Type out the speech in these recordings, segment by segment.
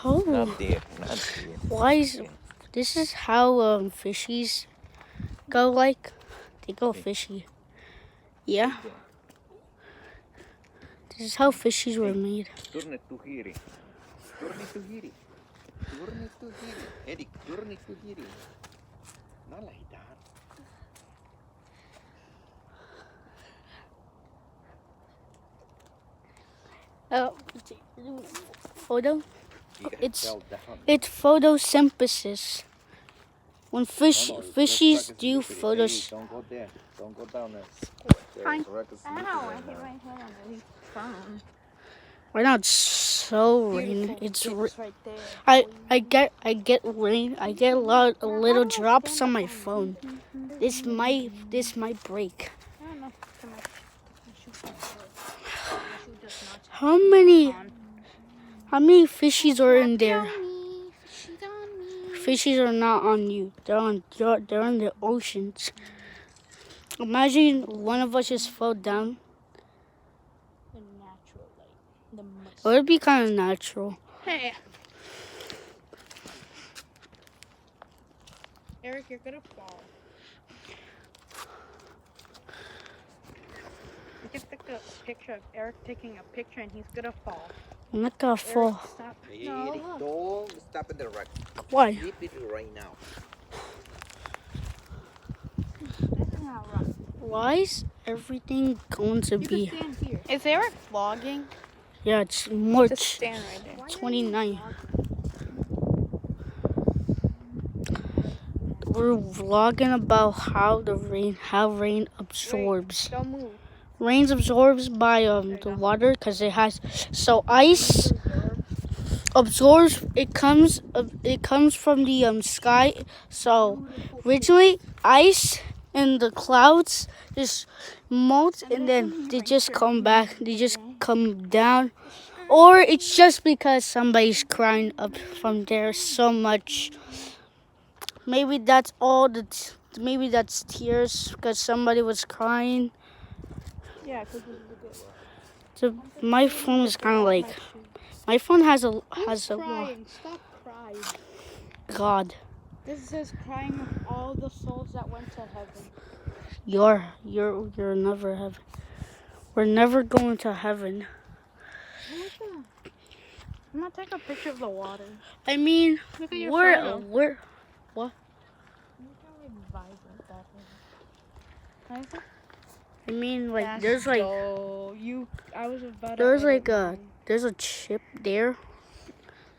Oh, Not there, not there. why is this is how fishies go? Like they go fishy. Yeah, this is how fishies were made. Turn it to here. Turn it to here. Turn it to here. Eddie, turn it to here. Not like that. Photo. You can It's fell down. it's photosynthesis. When fishies do Hey, photos. don't go there. Don't go down there. Fine. There's Rex sleeping Ow, I right hit now. my head on the phone. Right now it's so rain. Beautiful It's pics right there. I get rain. I get a little drops on my phone. This might break. I don't know. Come on. My shoe does not. How many fishies are in there? She's on me. Fishies are not on you. They're on the oceans. Imagine one of us just fell down. The natural light. The must. It would be kind of natural. Hey. Eric, you're gonna fall. We can take a picture of Eric taking a picture and he's gonna fall. I'm not gonna fall. Eric, stop. Hey, No, Eddie, look. don't stop at the wreck. Why? Leave it right now. This is not right. Why is everything going to You be? can stand here. Is Eric vlogging? Yeah, it's Just March stand right there. 29. We're vlogging about how rain absorbs. Don't move. Rain absorbs by the water because it has ice absorbs. It comes from the sky. So originally ice and the clouds just melt and then they just come back. They just come down. Or it's just because somebody's crying up from there so much. Maybe that's all maybe that's tears because somebody was crying. Yeah, because this is a good So my phone is kind of like my phone has a crying. Stop crying. God. This is crying of all the souls that went to heaven. You're never heaven. We're never going to heaven. I'm gonna take a picture of the water. I mean, Look at your we're photo. Look how vibrant that is. I mean, like That's there's like I was about there's to like there's a chip there.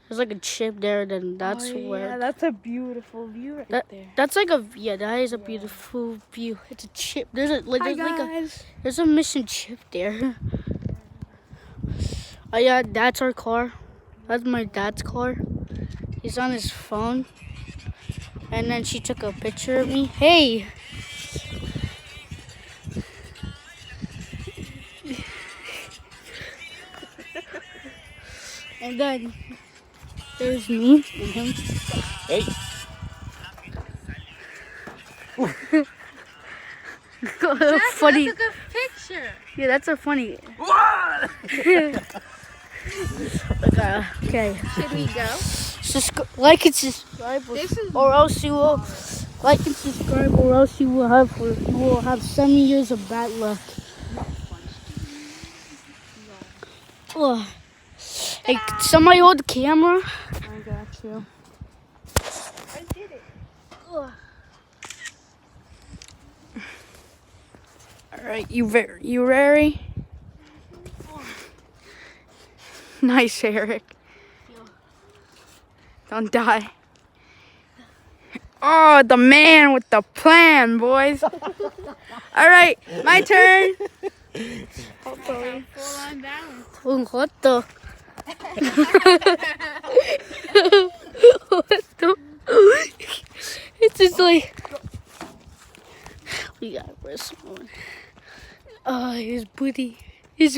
There's like a chip there. Then that's where. Yeah, that's a beautiful view right there. That's like that is a beautiful view. It's a chip. There's Guys. there's a mission chip there. Oh yeah, that's our car. That's my dad's car. He's on his phone. And then she took a picture of me. Hey. And then there's me and him. Hey, Funny. That's a good picture. Yeah, that's a funny. Okay. Should we go? Like and subscribe, This is or else you will like and subscribe, or else you will have 7 years of bad luck. Ugh. Hey, somebody hold the camera. I got you. I did it. Ugh. All right, you ready? Nice, Eric. Don't die. Oh, the man with the plan, boys. All right, my turn. Hopefully. Full on balance. What the? What the? It's just like we got this one. Oh, his booty. Really,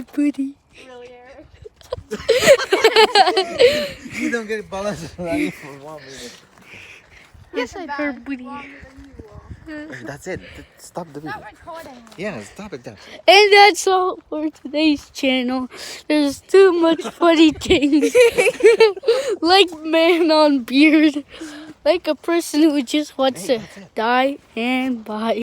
Eric? you don't get balance for 1 minute. Yes, I heard booty. That's it. Stop the video. Stop recording. Yeah, stop it. That. And that's all for today's channel. There's too much funny things. like man on beard, like a person who just wants Hey, to that's it. die and bye.